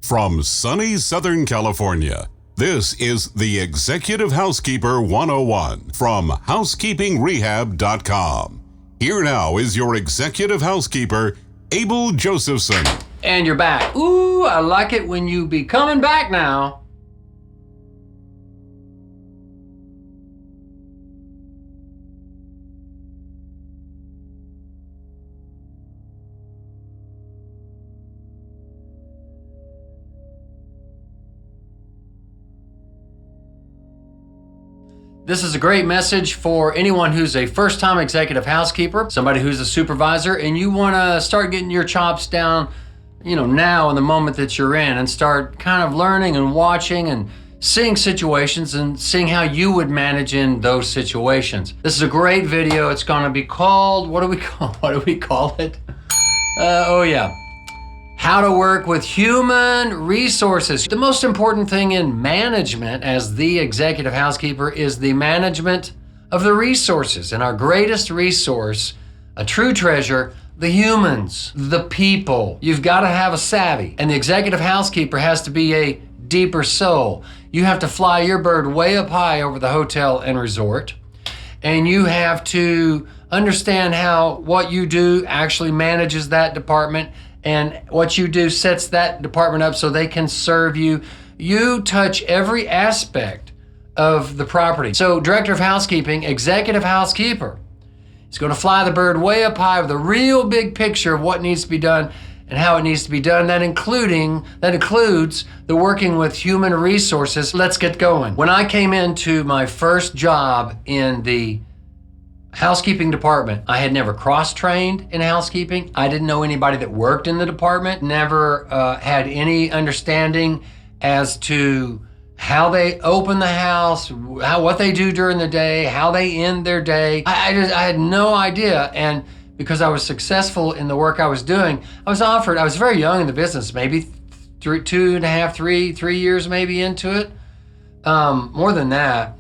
From sunny Southern California, this is the Executive Housekeeper 101 from HousekeepingRehab.com. Here now is your Executive Housekeeper, Abel Josephson. And you're back. Ooh, I like it when you be coming back now. This is a great message for anyone who's a first-time executive housekeeper, somebody who's a supervisor, and you want to start getting your chops down, now in the moment that you're in, and start kind of learning and watching and seeing situations and seeing how you would manage in those situations. This is a great video. It's going to be called, what do we call it? How to work with human resources. The most important thing in management as the executive housekeeper is the management of the resources. And our greatest resource, a true treasure, the humans, the people. You've got to have a savvy. And the executive housekeeper has to be a deeper soul. You have to fly your bird way up high over the hotel and resort. And you have to understand how what you do actually manages that department, and what you do sets that department up so they can serve you. You touch every aspect of the property. So director of housekeeping, executive housekeeper, is going to fly the bird way up high with a real big picture of what needs to be done and how it needs to be done. That includes the working with human resources. Let's get going. When I came into my first job in the housekeeping department, I had never cross-trained in housekeeping. I didn't know anybody that worked in the department, never had any understanding as to how they open the house, what they do during the day, how they end their day. I had no idea. And because I was successful in the work I was doing, I was very young in the business, maybe 3 years maybe into it. More than that,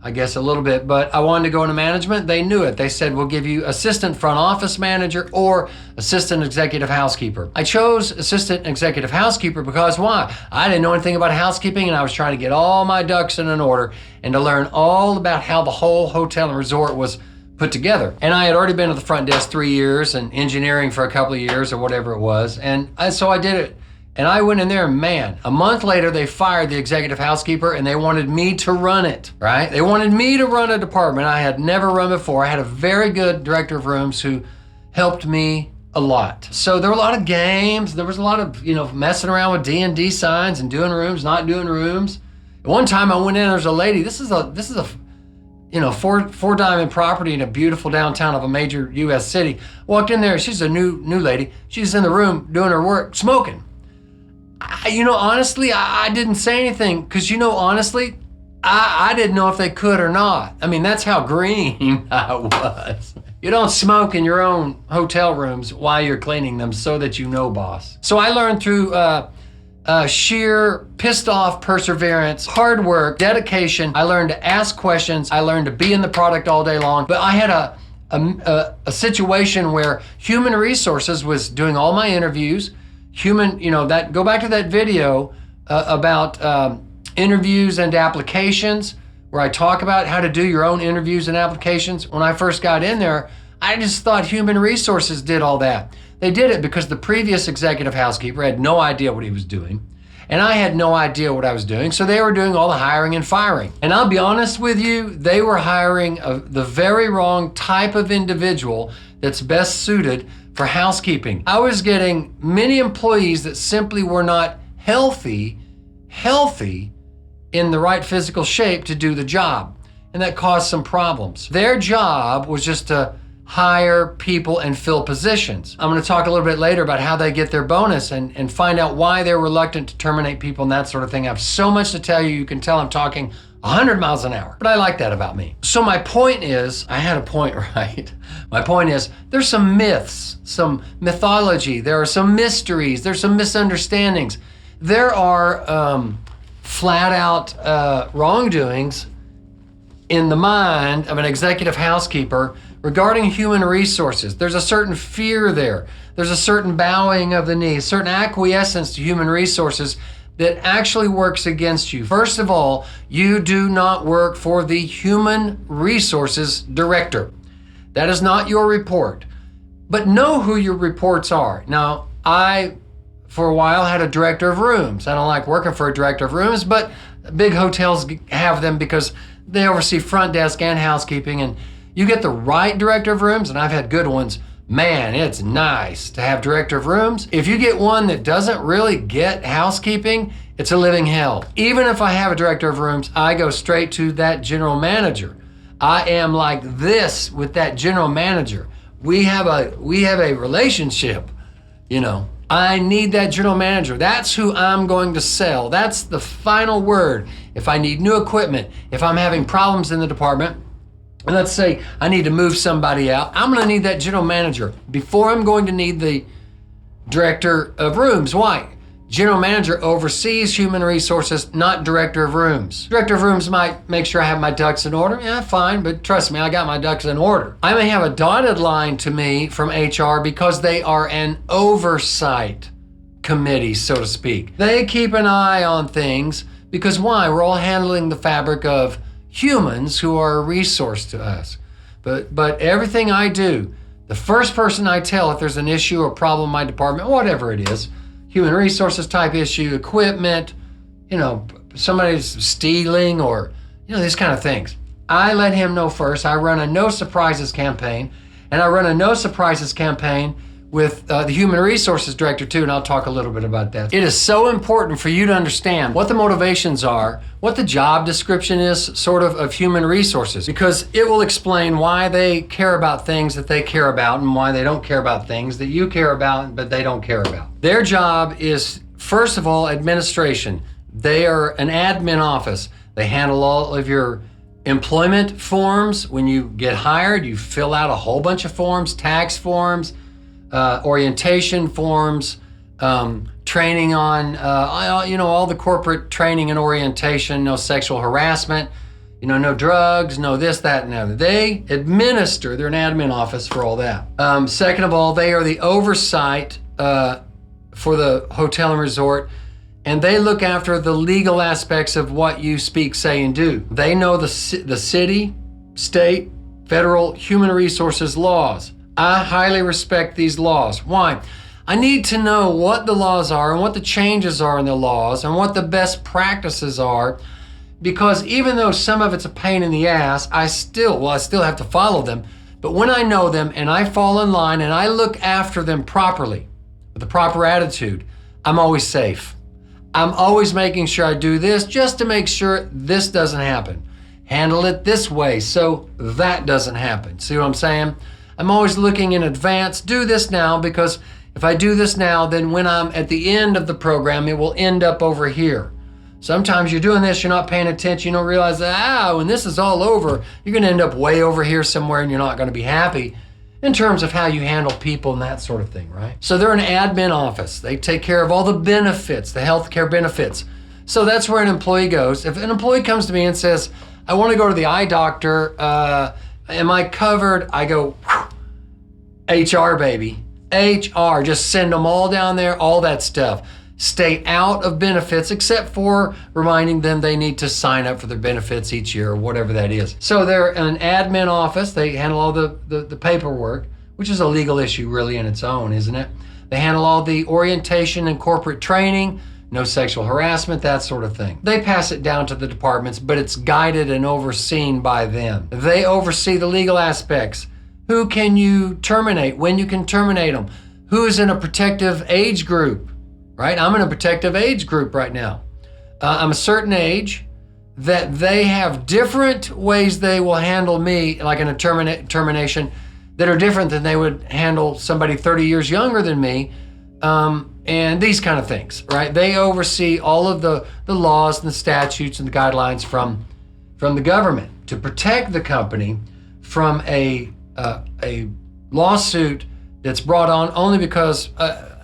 I guess a little bit, but I wanted to go into management. They knew it. They said, we'll give you assistant front office manager or assistant executive housekeeper. I chose assistant executive housekeeper because why? I didn't know anything about housekeeping, and I was trying to get all my ducks in an order and to learn all about how the whole hotel and resort was put together. And I had already been at the front desk 3 years and engineering for a couple of years or whatever it was. And so I did it. And I went in there, and man, a month later, they fired the executive housekeeper and they wanted me to run it, right? They wanted me to run a department I had never run before. I had a very good director of rooms who helped me a lot. So there were a lot of games. There was a lot of, messing around with D&D signs and doing rooms, not doing rooms. At one time I went in, there's a lady, this is a four diamond property in a beautiful downtown of a major US city. Walked in there, she's a new lady. She's in the room doing her work, smoking. Honestly, I didn't say anything because, honestly, I didn't know if they could or not. I mean, that's how green I was. You don't smoke in your own hotel rooms while you're cleaning them so that boss. So I learned through sheer pissed off perseverance, hard work, dedication. I learned to ask questions. I learned to be in the product all day long. But I had a situation where human resources was doing all my interviews. Go back to that video about interviews and applications where I talk about how to do your own interviews and applications. When I first got in there, I just thought human resources did all that. They did it because the previous executive housekeeper had no idea what he was doing, and I had no idea what I was doing, so they were doing all the hiring and firing. And I'll be honest with you, they were hiring the very wrong type of individual that's best suited for housekeeping. I was getting many employees that simply were not healthy in the right physical shape to do the job. And that caused some problems. Their job was just to hire people and fill positions. I'm going to talk a little bit later about how they get their bonus and find out why they're reluctant to terminate people and that sort of thing. I have so much to tell you. You can tell I'm talking 100 miles an hour, but I like that about me. So my point is, I had a point, right? My point is, there's some myths, some mythology, there are some mysteries, there's some misunderstandings. There are flat out wrongdoings in the mind of an executive housekeeper regarding human resources. There's a certain fear there. There's a certain bowing of the knee, a certain acquiescence to human resources that actually works against you. First of all, you do not work for the human resources director. That is not your report. But know who your reports are. Now, I, for a while, had a director of rooms. I don't like working for a director of rooms, but big hotels have them because they oversee front desk and housekeeping. And you get the right director of rooms, and I've had good ones. Man, it's nice to have director of rooms. If you get one that doesn't really get housekeeping, it's a living hell. Even if I have a director of rooms, I go straight to that general manager. I am like this with that general manager. We have a relationship, you know. I need that general manager. That's who I'm going to sell. That's the final word. If I need new equipment, if I'm having problems in the department, and let's say I need to move somebody out, I'm going to need that general manager before I'm going to need the director of rooms. Why? General manager oversees human resources, not director of rooms. Director of rooms might make sure I have my ducks in order. Yeah, fine, but trust me, I got my ducks in order. I may have a dotted line to me from HR because they are an oversight committee, so to speak. They keep an eye on things because why? We're all handling the fabric of humans who are a resource to us. But everything I do, the first person I tell if there's an issue or problem in my department, whatever it is, human resources type issue, equipment, you know, somebody's stealing or, you know, these kind of things. I let him know first. I run a no surprises campaign, and I run a no surprises campaign with the human resources director too, and I'll talk a little bit about that. It is so important for you to understand what the motivations are, what the job description is sort of human resources, because it will explain why they care about things that they care about and why they don't care about things that you care about but they don't care about. Their job is, first of all, administration. They are an admin office. They handle all of your employment forms. When you get hired, you fill out a whole bunch of forms, tax forms, orientation forms, training on, you know, all the corporate training and orientation, no sexual harassment, you know, no drugs, no this, that, and the other. They administer, they're an admin office for all that. Second of all, they are the oversight for the hotel and resort, and they look after the legal aspects of what you speak, say, and do. They know the city, state, federal human resources laws. I highly respect these laws. Why? I need to know what the laws are and what the changes are in the laws and what the best practices are, because even though some of it's a pain in the ass, I still have to follow them. But when I know them and I fall in line and I look after them properly, with the proper attitude, I'm always safe. I'm always making sure I do this just to make sure this doesn't happen. Handle it this way so that doesn't happen. See what I'm saying? I'm always looking in advance. Do this now, because if I do this now, then when I'm at the end of the program, it will end up over here. Sometimes you're doing this, you're not paying attention, you don't realize that, when this is all over, you're going to end up way over here somewhere and you're not going to be happy in terms of how you handle people and that sort of thing, right? So they're an admin office. They take care of all the benefits, the healthcare benefits. So that's where an employee goes. If an employee comes to me and says, I want to go to the eye doctor, am I covered? I go, HR, baby. HR, just send them all down there, all that stuff. Stay out of benefits, except for reminding them they need to sign up for their benefits each year or whatever that is. So they're an admin office. They handle all the paperwork, which is a legal issue really in its own, isn't it? They handle all the orientation and corporate training, no sexual harassment, that sort of thing. They pass it down to the departments, but it's guided and overseen by them. They oversee the legal aspects. Who can you terminate? When you can terminate them? Who is in a protective age group, right? I'm in a protective age group right now. I'm a certain age that they have different ways they will handle me, like in a termination, that are different than they would handle somebody 30 years younger than me, and these kind of things, right? They oversee all of the laws and the statutes and the guidelines from the government to protect the company from a lawsuit that's brought on only because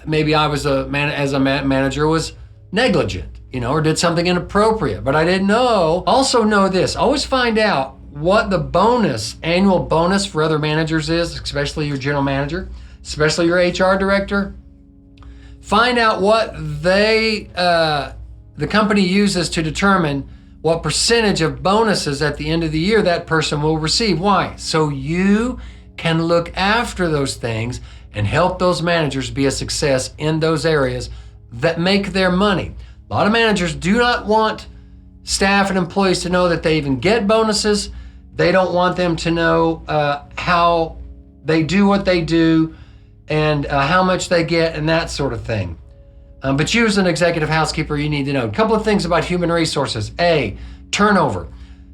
maybe I was as a manager was negligent, or did something inappropriate, but I didn't know. Also know this, always find out what the annual bonus for other managers is, especially your general manager, especially your HR director. Find out what the company uses to determine what percentage of bonuses at the end of the year that person will receive. Why? So you can look after those things and help those managers be a success in those areas that make their money. A lot of managers do not want staff and employees to know that they even get bonuses. They don't want them to know how they do what they do and how much they get and that sort of thing. But you as an executive housekeeper, you need to know a couple of things about human resources. A, turnover.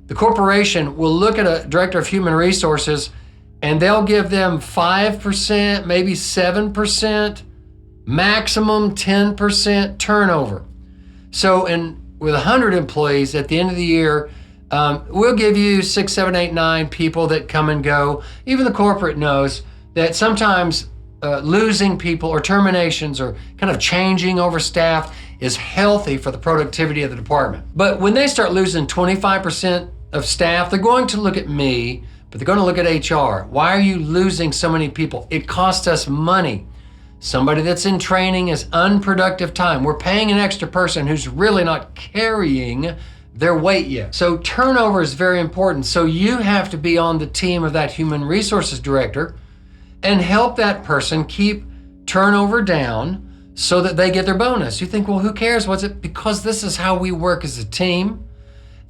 The corporation will look at a director of human resources and they'll give them 5%, maybe 7%, maximum 10% turnover. So with 100 employees at the end of the year, we'll give you 6, 7, 8, 9 people that come and go. Even the corporate knows that sometimes losing people or terminations or kind of changing over staff is healthy for the productivity of the department. But when they start losing 25% of staff, they're going to look at me, but they're going to look at HR. Why are you losing so many people? It costs us money. Somebody that's in training is unproductive time. We're paying an extra person who's really not carrying their weight yet. So turnover is very important. So you have to be on the team of that human resources director and help that person keep turnover down so that they get their bonus. You think, well, who cares? What's it? Because this is how we work as a team.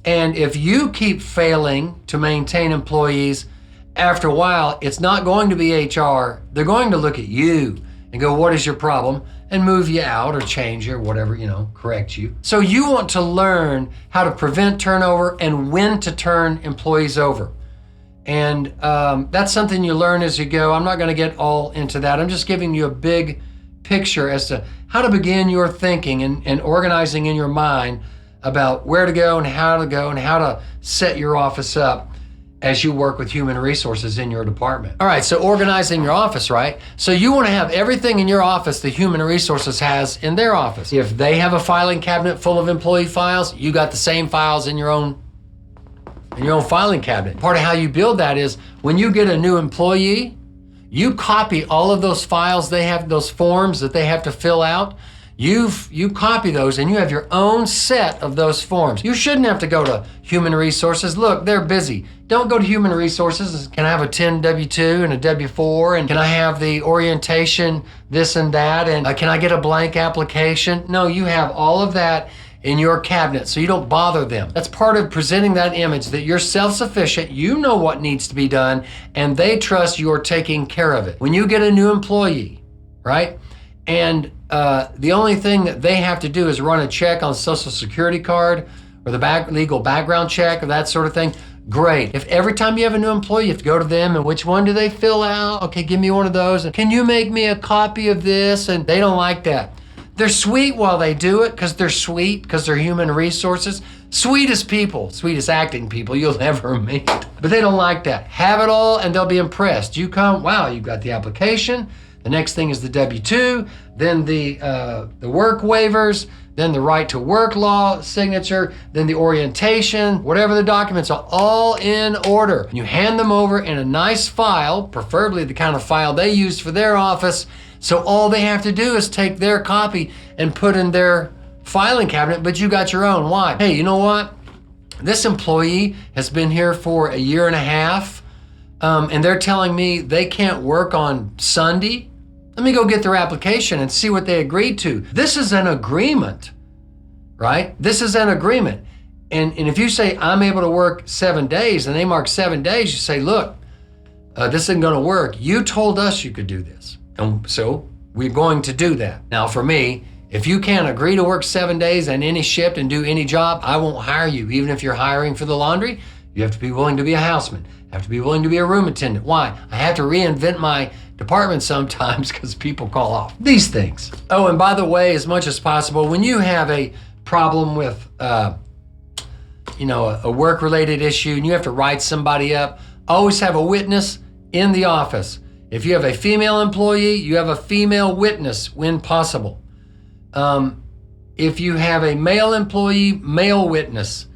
And if you keep failing to maintain employees, after a while, it's not going to be HR. They're going to look at you and go, what is your problem? And move you out or change you or whatever, correct you. So you want to learn how to prevent turnover and when to turn employees over. And that's something you learn as you go. I'm not going to get all into that. I'm just giving you a big picture as to how to begin your thinking and organizing in your mind about where to go and how to set your office up as you work with human resources in your department. All right, so organizing your office, right? So you want to have everything in your office that human resources has in their office. If they have a filing cabinet full of employee files, you got the same files in your own filing cabinet. Part of how you build that is when you get a new employee, you copy all of those files they have, those forms that they have to fill out. You copy those and you have your own set of those forms. You shouldn't have to go to human resources. Look, they're busy. Don't go to human resources. Can I have a 10 W-2 and a W-4? And can I have the orientation, this and that? And can I get a blank application? No, you have all of that in your cabinet so you don't bother them. That's part of presenting that image that you're self-sufficient, you know what needs to be done, and they trust you're taking care of it. When you get a new employee, right? And the only thing that they have to do is run a check on Social Security card or the legal background check or that sort of thing. Great. If every time you have a new employee, you have to go to them and which one do they fill out? Okay, give me one of those. And can you make me a copy of this? And they don't like that. They're sweet while they do it because they're sweet, because they're human resources. Sweetest people, sweetest acting people you'll ever meet. But they don't like that. Have it all and they'll be impressed. You come, wow, you've got the application. The next thing is the W-2, then the work waivers, then the right to work law signature, then the orientation, whatever the documents are all in order. And you hand them over in a nice file, preferably the kind of file they use for their office. So all they have to do is take their copy and put in their filing cabinet, but you got your own. Why? Hey, you know what? This employee has been here for a year and a half, and they're telling me they can't work on Sunday. Let me go get their application and see what they agreed to. This is an agreement, right? This is an agreement. And if you say, I'm able to work 7 days, and they mark 7 days, you say, look, this isn't gonna work. You told us you could do this. And so we're going to do that. Now for me, if you can't agree to work 7 days on any shift and do any job, I won't hire you. Even if you're hiring for the laundry, you have to be willing to be a houseman, have to be willing to be a room attendant. Why? I have to reinvent my department sometimes because people call off these things. Oh, and by the way, as much as possible, when you have a problem with, a work-related issue and you have to write somebody up, always have a witness in the office. If you have a female employee, you have a female witness when possible. If you have a male employee, male witness.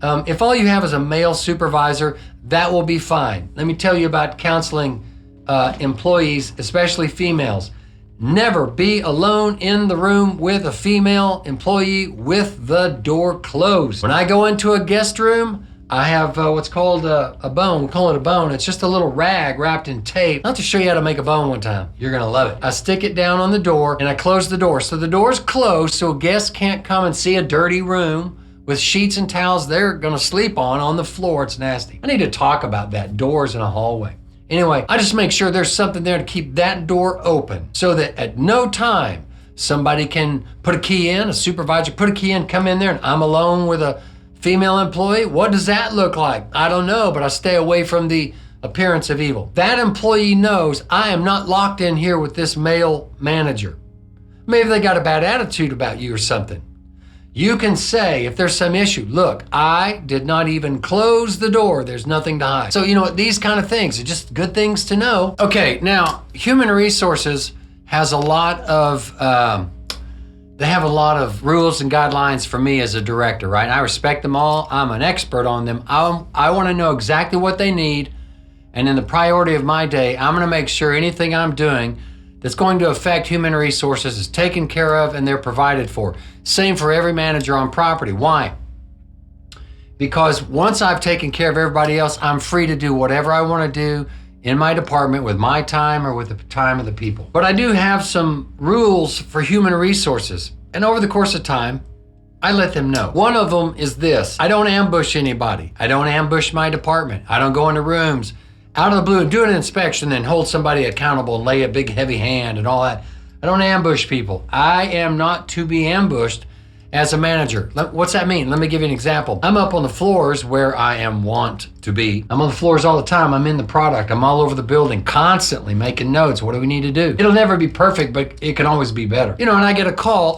If all you have is a male supervisor, that will be fine. Let me tell you about counseling employees, especially females. Never be alone in the room with a female employee with the door closed. When I go into a guest room, I have what's called a bone. We call it a bone. It's just a little rag wrapped in tape. I'll have to show you how to make a bone one time. You're gonna love it. I stick it down on the door and I close the door. So the door's closed so guests can't come and see a dirty room with sheets and towels they're gonna sleep on the floor. It's nasty. I need to talk about that, doors in a hallway. Anyway, I just make sure there's something there to keep that door open so that at no time somebody can put a key in, a supervisor put a key in, come in there, and I'm alone with a female employee. What does that look like? I don't know, but I stay away from the appearance of evil. That employee knows I am not locked in here with this male manager. Maybe they got a bad attitude about you or something. You can say, if there's some issue, look, I did not even close the door. There's nothing to hide. So, you know what, these kind of things are just good things to know. Okay, now, human resources has a lot of, they have a lot of rules and guidelines for me as a director, right? I respect them all. I'm an expert on them. I want to know exactly what they need. And in the priority of my day, I'm going to make sure anything I'm doing that's going to affect human resources is taken care of and they're provided for. Same for every manager on property. Why? Because once I've taken care of everybody else, I'm free to do whatever I want to do in my department with my time or with the time of the people. But I do have some rules for human resources. And over the course of time, I let them know. One of them is this: I don't ambush anybody. I don't ambush my department. I don't go into rooms out of the blue and do an inspection and hold somebody accountable and lay a big heavy hand and all that. I don't ambush people. I am not to be ambushed as a manager. What's that mean? Let me give you an example. I'm up on the floors where I am wont to be. I'm on the floors all the time. I'm in the product. I'm all over the building, constantly making notes. What do we need to do? It'll never be perfect, but it can always be better. You know, and I get a call,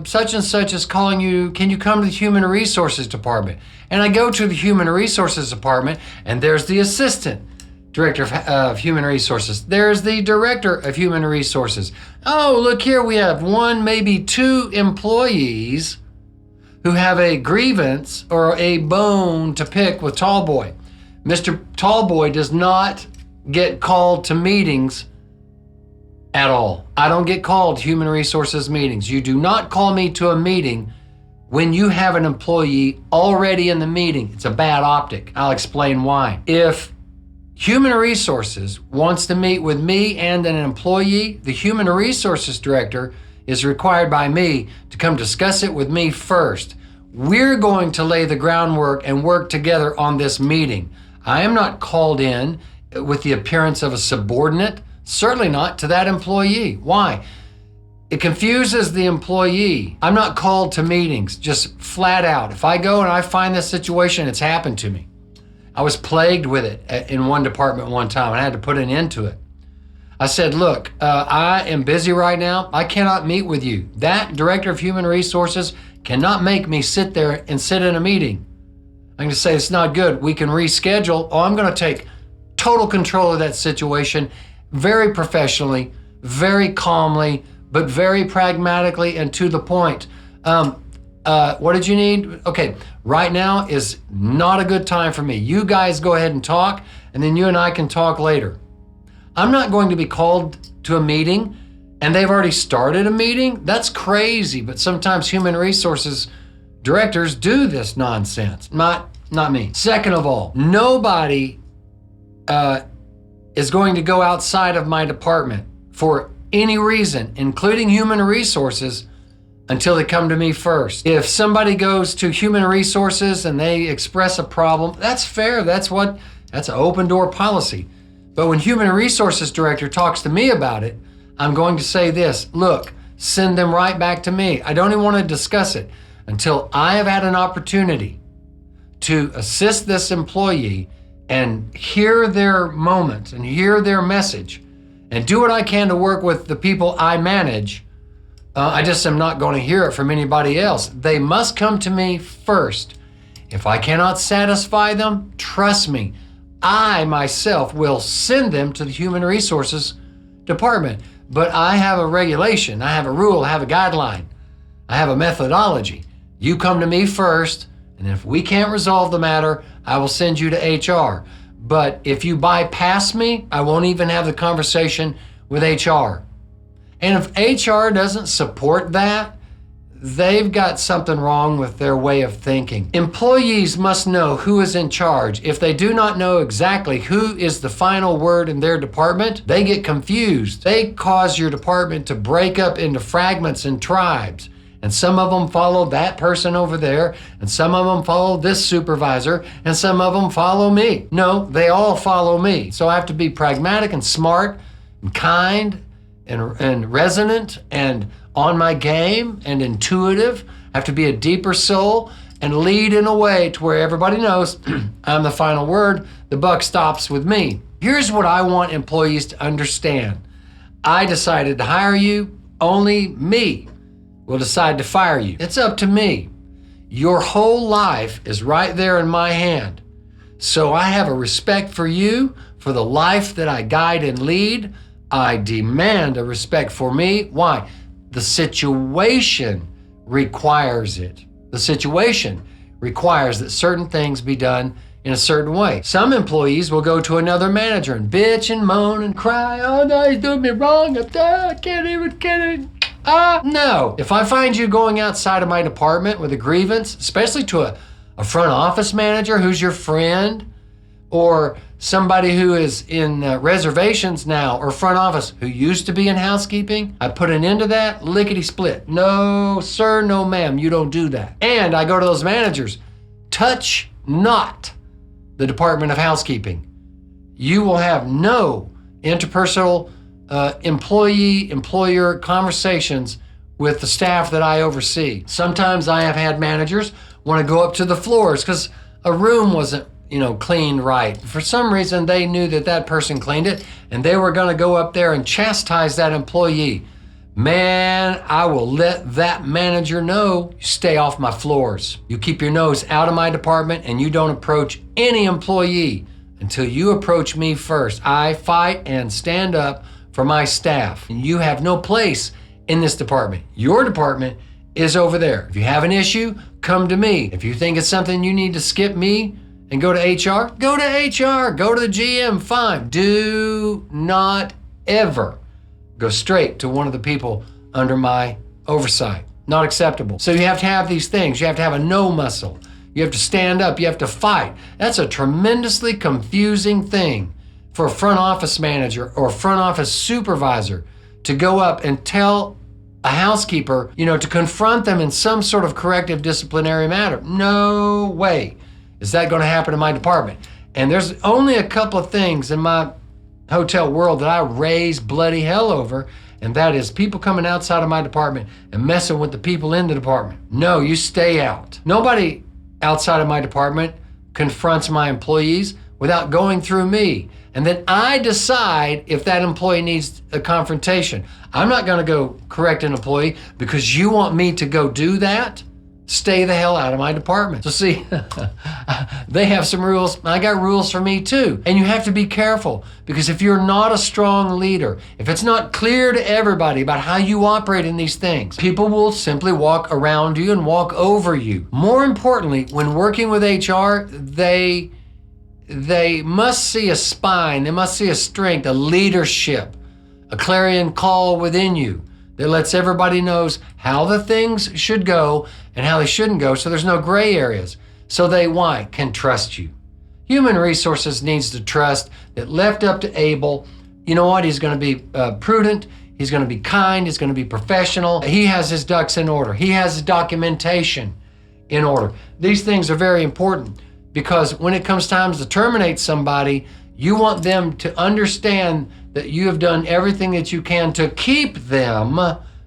such and such is calling you. Can you come to the Human Resources Department? And I go to the Human Resources Department, and there's the assistant director of Human Resources. There's the director of Human Resources. Oh, look here, we have one, maybe two employees who have a grievance or a bone to pick with Tallboy. Mr. Tallboy does not get called to meetings at all. I don't get called to Human Resources meetings. You do not call me to a meeting when you have an employee already in the meeting. It's a bad optic. I'll explain why. If Human Resources wants to meet with me and an employee, the Human Resources Director is required by me to come discuss it with me first. We're going to lay the groundwork and work together on this meeting. I am not called in with the appearance of a subordinate, certainly not to that employee. Why? It confuses the employee. I'm not called to meetings, just flat out. If I go and I find this situation, it's happened to me. I was plagued with it in one department one time, and I had to put an end to it. I said, look, I am busy right now. I cannot meet with you. That director of human resources cannot make me sit there and sit in a meeting. I'm going to say it's not good. We can reschedule. Oh, I'm going to take total control of that situation very professionally, very calmly, but very pragmatically and to the point. What did you need? Okay, right now is not a good time for me. You guys go ahead and talk, and then you and I can talk later. I'm not going to be called to a meeting, and they've already started a meeting. That's crazy, but sometimes human resources directors do this nonsense. Not me. Second of all, nobody is going to go outside of my department for any reason, including human resources, until they come to me first. If somebody goes to human resources and they express a problem, that's fair. That's an open door policy. But when human resources director talks to me about it, I'm going to say this: look, send them right back to me. I don't even want to discuss it until I have had an opportunity to assist this employee and hear their moment and hear their message and do what I can to work with the people I manage. I just am not going to hear it from anybody else. They must come to me first. If I cannot satisfy them, trust me, I myself will send them to the Human Resources Department. But I have a regulation, I have a rule, I have a guideline, I have a methodology. You come to me first, and if we can't resolve the matter, I will send you to HR. But if you bypass me, I won't even have the conversation with HR. And if HR doesn't support that, they've got something wrong with their way of thinking. Employees must know who is in charge. If they do not know exactly who is the final word in their department, they get confused. They cause your department to break up into fragments and tribes. And some of them follow that person over there, and some of them follow this supervisor, and some of them follow me. No, they all follow me. So I have to be pragmatic and smart and kind and resonant and on my game and intuitive. I have to be a deeper soul and lead in a way to where everybody knows I'm the final word. The buck stops with me. Here's what I want employees to understand. I decided to hire you. Only me will decide to fire you. It's up to me. Your whole life is right there in my hand. So I have a respect for you, for the life that I guide and lead. I demand a respect for me. Why? The situation requires it. The situation requires that certain things be done in a certain way. Some employees will go to another manager and bitch and moan and cry. Oh no, he's doing me wrong. I can't even. No. If I find you going outside of my department with a grievance, especially to a front office manager who's your friend, or somebody who is in reservations now, or front office who used to be in housekeeping, I put an end to that, lickety split. No, sir, no, ma'am, you don't do that. And I go to those managers, touch not the Department of Housekeeping. You will have no interpersonal employee-employer conversations with the staff that I oversee. Sometimes I have had managers want to go up to the floors because a room wasn't cleaned right. For some reason, they knew that person cleaned it, and they were going to go up there and chastise that employee. Man, I will let that manager know, stay off my floors. You keep your nose out of my department, and you don't approach any employee until you approach me first. I fight and stand up for my staff. And you have no place in this department. Your department is over there. If you have an issue, come to me. If you think it's something you need to skip me and go to HR, go to HR, go to the GM, fine. Do not ever go straight to one of the people under my oversight. Not acceptable. So you have to have these things. You have to have a no muscle. You have to stand up. You have to fight. That's a tremendously confusing thing for a front office manager or a front office supervisor to go up and tell a housekeeper, to confront them in some sort of corrective disciplinary matter. No way is that going to happen in my department. And there's only a couple of things in my hotel world that I raise bloody hell over, and that is people coming outside of my department and messing with the people in the department. No, you stay out. Nobody outside of my department confronts my employees without going through me. And then I decide if that employee needs a confrontation. I'm not going to go correct an employee because you want me to go do that. Stay the hell out of my department. So see, they have some rules. I got rules for me too. And you have to be careful because if you're not a strong leader, if it's not clear to everybody about how you operate in these things, people will simply walk around you and walk over you. More importantly, when working with HR, they must see a spine, they must see a strength, a leadership, a clarion call within you that lets everybody knows how the things should go and how they shouldn't go, so there's no gray areas. So they, can trust you. Human resources needs to trust that left up to Abel, you know what, he's going to be prudent, he's going to be kind, he's going to be professional, he has his ducks in order, he has his documentation in order. These things are very important because when it comes time to terminate somebody, you want them to understand that you have done everything that you can to keep them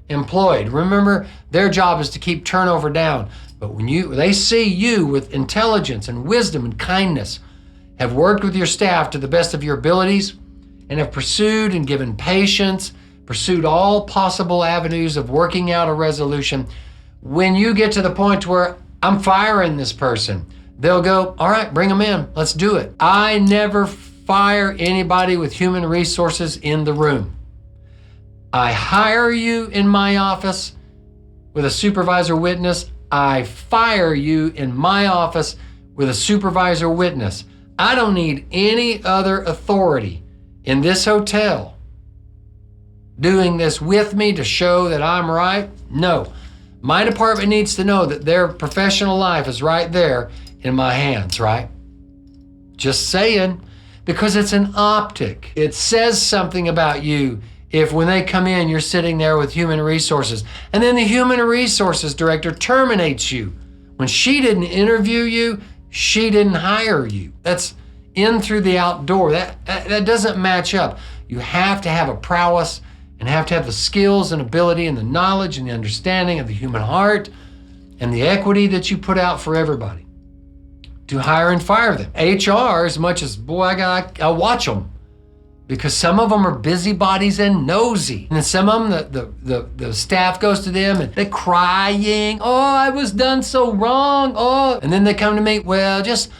employed. Remember, their job is to keep turnover down. But when they see you with intelligence and wisdom and kindness, have worked with your staff to the best of your abilities, and have pursued and given patience, pursued all possible avenues of working out a resolution, when you get to the point where I'm firing this person, they'll go, all right, bring them in, let's do it. I never fire anybody with human resources in the room. I hire you in my office with a supervisor witness. I fire you in my office with a supervisor witness. I don't need any other authority in this hotel doing this with me to show that I'm right. No, my department needs to know that their professional life is right there in my hands, right? Just saying, because it's an optic. It says something about you if when they come in, you're sitting there with human resources, and then the human resources director terminates you. When she didn't interview you, she didn't hire you. That's in through the outdoor. That doesn't match up. You have to have a prowess and have to have the skills and ability and the knowledge and the understanding of the human heart and the equity that you put out for everybody to hire and fire them. HR, as much as, boy, I watch them, because some of them are busybodies and nosy. And some of them, the staff goes to them and they're crying. Oh, I was done so wrong. Oh, and then they come to me, well, just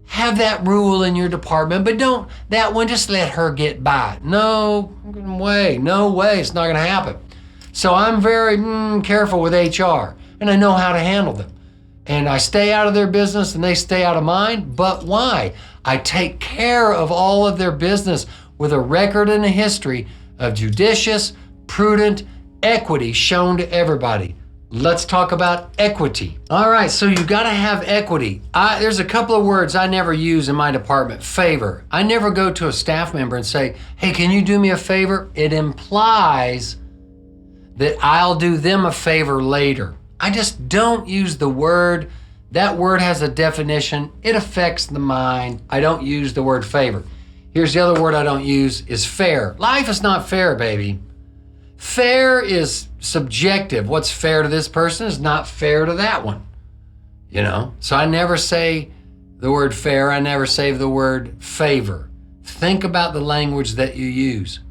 have that rule in your department, but don't that one, just let her get by. No way, it's not gonna happen. So I'm very careful with HR, and I know how to handle them. And I stay out of their business and they stay out of mine, but why? I take care of all of their business with a record and a history of judicious, prudent equity shown to everybody. Let's talk about equity. All right, so you gotta have equity. There's a couple of words I never use in my department. Favor. I never go to a staff member and say, hey, can you do me a favor? It implies that I'll do them a favor later. I just don't use the word. That word has a definition. It affects the mind. I don't use the word favor. Here's the other word I don't use is fair. Life is not fair, baby. Fair is subjective. What's fair to this person is not fair to that one. You know? So I never say the word fair. I never say the word favor. Think about the language that you use.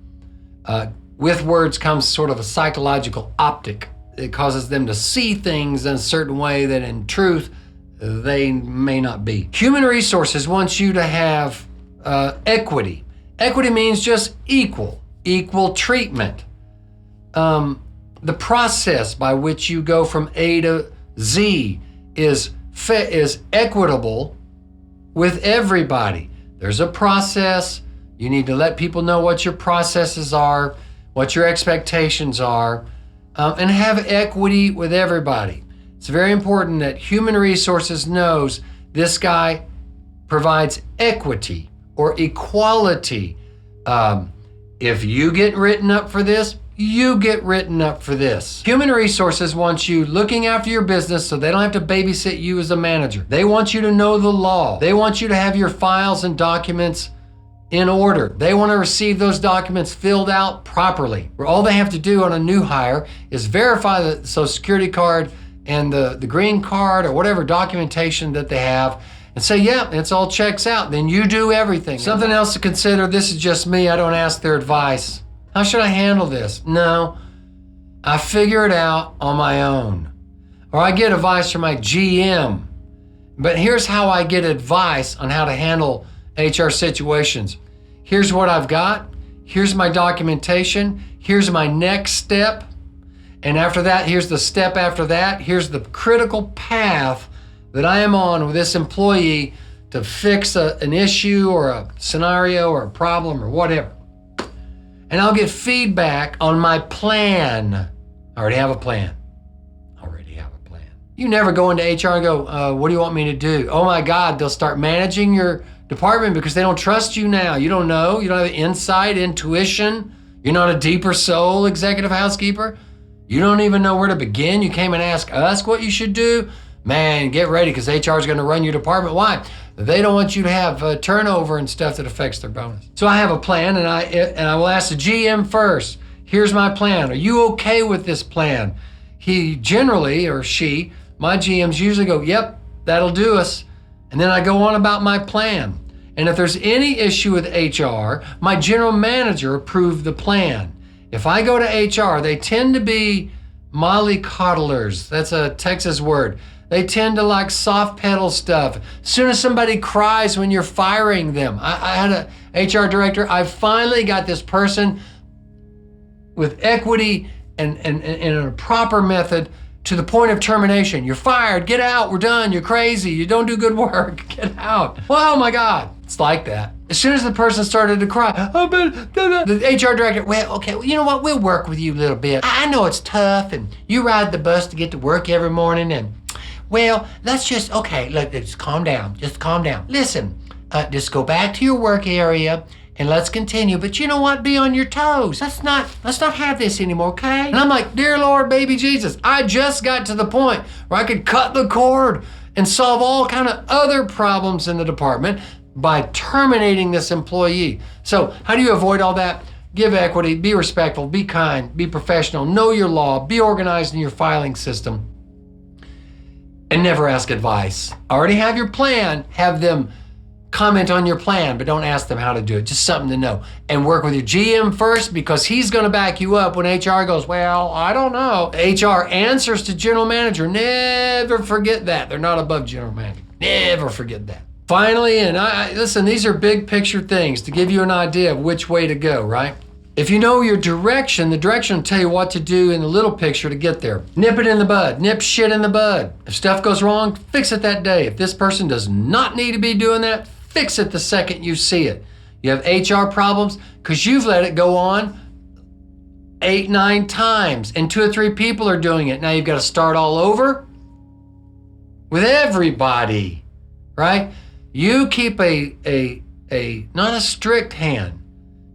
With words comes sort of a psychological optic. It causes them to see things in a certain way that in truth they may not be. Human resources wants you to have equity. Equity means just equal treatment. The process by which you go from A to Z is equitable with everybody. There's a process. You need to let people know what your processes are, what your expectations are, and have equity with everybody. It's very important that human resources knows this guy provides equity or equality. If you get written up for this, you get written up for this. Human resources wants you looking after your business so they don't have to babysit you as a manager. They want you to know the law. They want you to have your files and documents in order. They want to receive those documents filled out properly. Where all they have to do on a new hire is verify the Social Security card and the green card or whatever documentation that they have and say, yeah, it's all checks out. Then you do everything. Something else to consider, this is just me, I don't ask their advice. How should I handle this? No, I figure it out on my own. Or I get advice from my GM. But here's how I get advice on how to handle HR situations. Here's what I've got. Here's my documentation. Here's my next step. And after that, here's the step after that. Here's the critical path that I am on with this employee to fix an issue or a scenario or a problem or whatever. And I'll get feedback on my plan. I already have a plan. You never go into HR and go, what do you want me to do? Oh my God, they'll start managing your department because they don't trust you now. You don't know. You don't have insight, intuition. You're not a deeper soul executive housekeeper. You don't even know where to begin. You came and asked us what you should do. Man, get ready because HR is going to run your department. Why? They don't want you to have turnover and stuff that affects their bonus. So I have a plan and I will ask the GM first. Here's my plan. Are you okay with this plan? He generally, or she, my GMs usually go, yep, that'll do us. And then I go on about my plan. And if there's any issue with HR, my general manager approved the plan. If I go to HR, they tend to be mollycoddlers. That's a Texas word. They tend to like soft pedal stuff. As soon as somebody cries when you're firing them. I had a HR director. I finally got this person with equity and in a proper method to the point of termination. You're fired. Get out. We're done. You're crazy. You don't do good work. Get out. Well, oh my God. It's like that. As soon as the person started to cry, oh, but the HR director, well, okay, well, you know what? We'll work with you a little bit. I know it's tough, and you ride the bus to get to work every morning, and well, let's just, okay, let's calm down. Just calm down. Listen, just go back to your work area and let's continue. But you know what? Be on your toes. Let's not have this anymore, okay? And I'm like, dear Lord, baby Jesus, I just got to the point where I could cut the cord and solve all kind of other problems in the department by terminating this employee. So how do you avoid all that? Give equity, be respectful, be kind, be professional, know your law, be organized in your filing system, and never ask advice. Already have your plan, have them comment on your plan, but don't ask them how to do it. Just something to know. And work with your GM first, because he's gonna back you up when HR goes, well, I don't know. HR answers to general manager. Never forget that. They're not above general manager. Never forget that. Finally, and listen, these are big picture things to give you an idea of which way to go, right? If you know your direction, the direction will tell you what to do in the little picture to get there. Nip it in the bud. Nip shit in the bud. If stuff goes wrong, fix it that day. If this person does not need to be doing that, fix it the second you see it. You have HR problems because you've let it go on 8, 9 times, and 2 or 3 people are doing it. Now you've got to start all over with everybody, right? You keep a not a strict hand,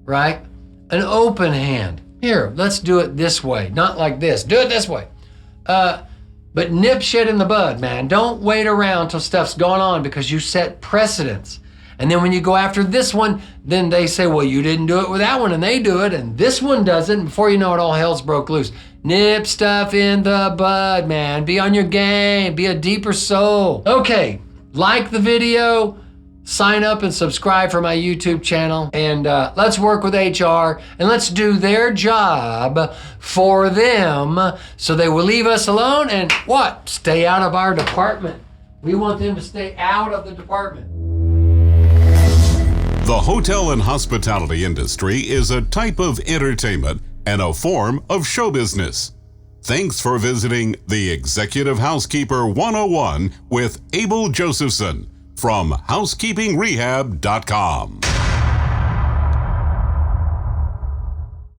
right? An open hand. Here, let's do it this way. Not like this. Do it this way. But nip shit in the bud, man. Don't wait around till stuff's gone on, because you set precedents. And then when you go after this one, then they say, well, you didn't do it with that one, and they do it, and this one does it, and before you know it, all hell's broke loose. Nip stuff in the bud, man. Be on your game. Be a deeper soul. Okay, like the video, sign up and subscribe for my YouTube channel, and let's work with HR, and let's do their job for them so they will leave us alone and what? Stay out of our department. We want them to stay out of the department. The hotel and hospitality industry is a type of entertainment and a form of show business. Thanks for visiting the Executive Housekeeper 101 with Abel Josephson from housekeepingrehab.com.